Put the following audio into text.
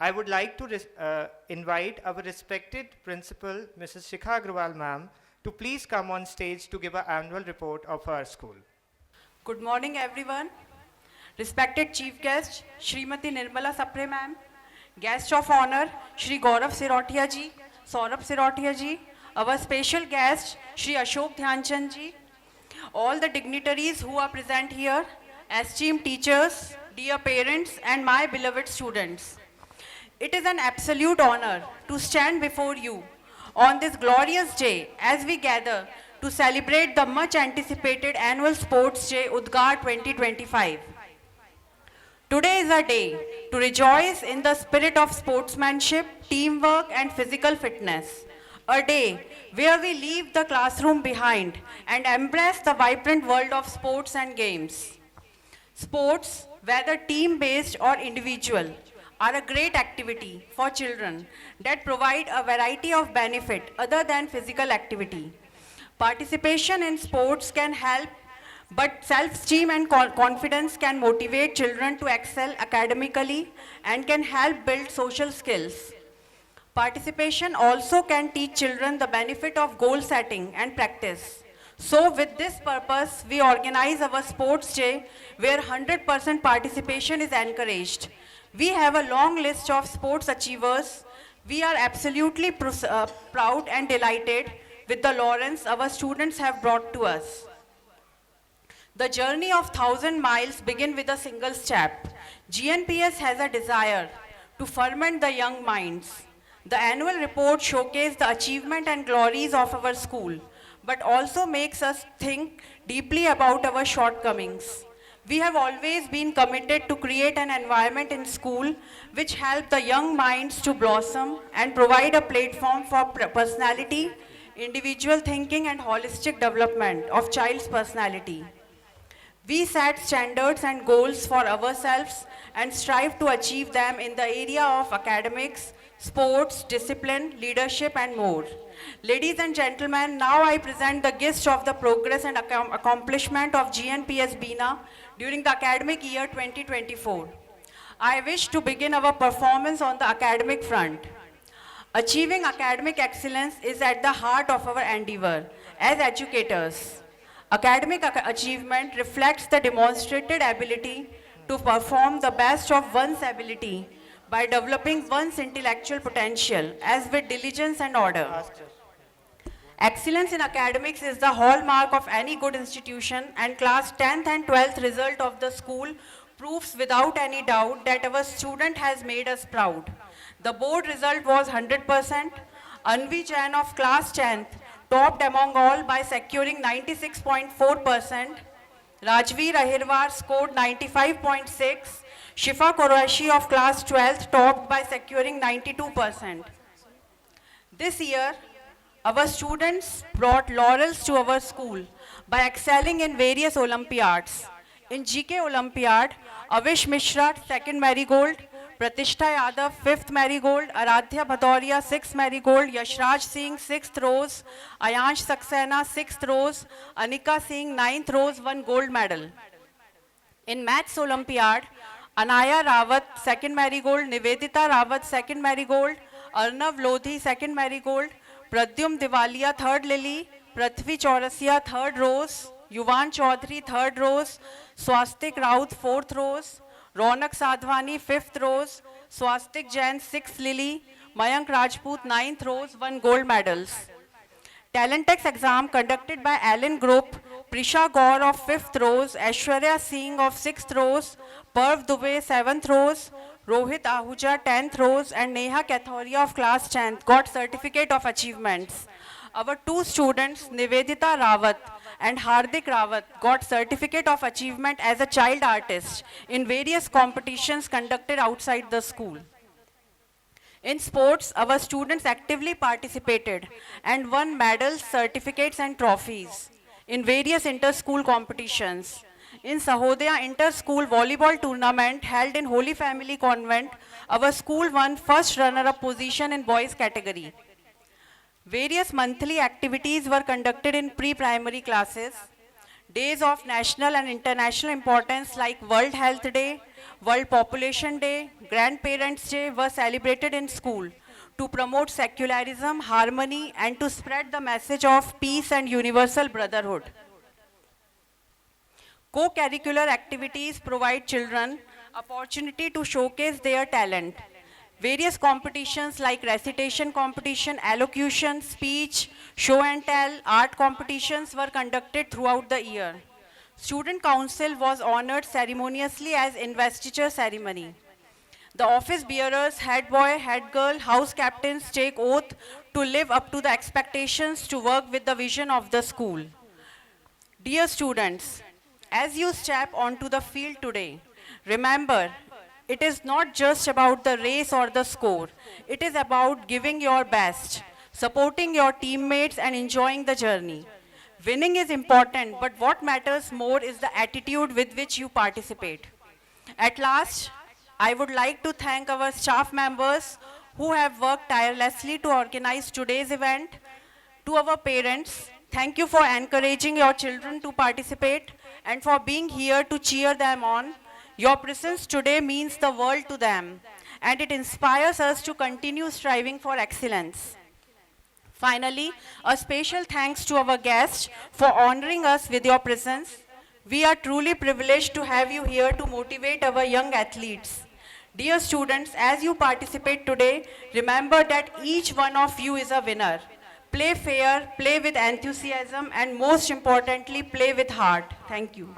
I would like to invite our respected principal, Mrs. Shikha Agrawal ma'am, to please come on stage to give an annual report of our school. Good morning, everyone. Respected Chief Guest, Srimati Nirmala Sapre ma'am, Guest of Honor, Shri Gaurav Sirotia ji, Saurabh Sirotia ji, our special guest, Shri Ashok Dhyanchand ji, all the dignitaries who are present here, esteemed teachers, dear parents, and my beloved students. It is an absolute honor to stand before you on this glorious day as we gather to celebrate the much anticipated annual Sports Day Udgar 2025. Today is a day to rejoice in the spirit of sportsmanship, teamwork, and physical fitness. A day where we leave the classroom behind and embrace the vibrant world of sports and games. Sports, whether team-based or individual, are a great activity for children that provide a variety of benefit other than physical activity. Participation in sports can help, but self-esteem and confidence can motivate children to excel academically and can help build social skills. Participation also can teach children the benefit of goal setting and practice. So with this purpose, we organize our sports day where 100% participation is encouraged. We have a long list of sports achievers. We are absolutely proud and delighted with the laurels our students have brought to us. The journey of 1,000 miles begins with a single step. GNPS has a desire to ferment the young minds. The annual report showcases the achievement and glories of our school, but also makes us think deeply about our shortcomings. We have always been committed to create an environment in school which helps the young minds to blossom and provide a platform for personality, individual thinking, and holistic development of child's personality. We set standards and goals for ourselves and strive to achieve them in the area of academics, sports, discipline, leadership, and more. Ladies and gentlemen, now I present the gist of the progress and accomplishment of GNPS Bina during the academic year 2024. I wish to begin our performance on the academic front. Achieving academic excellence is at the heart of our endeavor as educators. Academic achievement reflects the demonstrated ability to perform the best of one's ability by developing one's intellectual potential as with diligence and order. Excellence in academics is the hallmark of any good institution, and class 10th and 12th result of the school proves without any doubt that our student has made us proud. The board result was 100%. Anvi Jain of class 10th topped among all by securing 96.4%. Rajveer Ahirwar scored 95.6. Shifa Qureshi of class 12th topped by securing 92%. This year, our students brought laurels to our school by excelling in various Olympiads. In GK Olympiad, Avish Mishra, 2nd Marigold, Pratishtha Yadav, 5th Marigold, Aradhya Bhadoria, 6th Marigold, Yashraj Singh, 6th Rose, Ayansh Saxena, 6th Rose, Anika Singh, 9th Rose, won gold medal. In Maths Olympiad, Anaya Rawat, 2nd Marigold, Nivedita Rawat, 2nd Marigold, Arnav Lodhi, 2nd Marigold, Pradyum Diwaliya, 3rd Lily, Prithvi Chaurasia, 3rd Rose, Yuvan Chaudhary, 3rd Rose, Swastik Raut, 4th Rose, Ronak Sadhwani, 5th Rose, Swastik Jain, 6th Lily, Mayank Rajput, 9th Rose, won gold medals. Talentex exam conducted by Allen Group, Prisha Gaur of 5th Rose, Aishwarya Singh of 6th Rose, Parv Dubey, 7th Rose, Rohit Ahuja, 10th Rose, and Neha Kathoria of class 10th got certificate of achievements. Our two students, Nivedita Rawat and Hardik Rawat, got certificate of achievement as a child artist in various competitions conducted outside the school. In sports, our students actively participated and won medals, certificates, and trophies in various inter-school competitions. In Sahodaya Inter-School Volleyball Tournament held in Holy Family Convent, our school won first runner-up position in boys category. Various monthly activities were conducted in pre-primary classes. Days of national and international importance like World Health Day, World Population Day, Grandparents' Day were celebrated in school to promote secularism, harmony, and to spread the message of peace and universal brotherhood. Co-curricular activities provide children opportunity to showcase their talent. Various competitions like recitation competition, elocution, speech, show and tell, art competitions were conducted throughout the year. Student Council was honored ceremoniously as investiture ceremony. The office bearers, head boy, head girl, house captains take oath to live up to the expectations to work with the vision of the school. Dear students, as you step onto the field today, remember, it is not just about the race or the score. It is about giving your best, supporting your teammates and enjoying the journey. Winning is important, but what matters more is the attitude with which you participate. At last, I would like to thank our staff members who have worked tirelessly to organize today's event. To our parents, thank you for encouraging your children to participate and for being here to cheer them on. Your presence today means the world to them, and it inspires us to continue striving for excellence. Finally, a special thanks to our guests for honoring us with your presence. We are truly privileged to have you here to motivate our young athletes. Dear students, as you participate today, remember that each one of you is a winner. Play fair, play with enthusiasm, and most importantly, play with heart. Thank you.